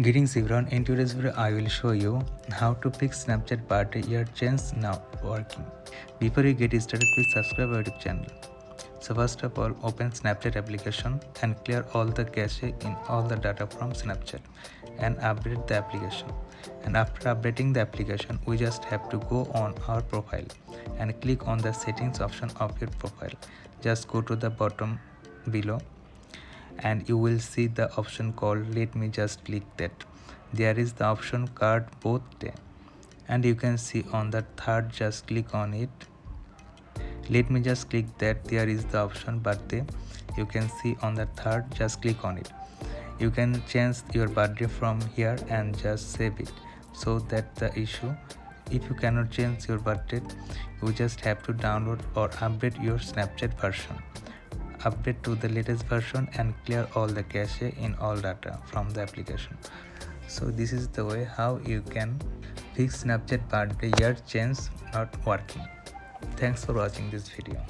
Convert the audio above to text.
Greetings everyone, in today's video I will show you how to fix Snapchat birthday year change not working. Before you get started, please subscribe our YouTube channel. So first of all, open Snapchat application and clear all the cache in all the data from Snapchat and update the application. And after updating the application, we just have to go on our profile and click on the settings option of your profile. Just go to the bottom below and you will see the option called let me just click that. There is the option card birthday and you can see on the third, just click on it. Let me just click that. There is the option birthday, you can see on the third, just click on it. You can change your birthday from here and just save it. So that the issue, if you cannot change your birthday, you just have to download or update your Snapchat version. Update to the latest version and clear all the cache in all data from the application. So this is the way how you can fix Snapchat birthday year change not working. Thanks for watching this video.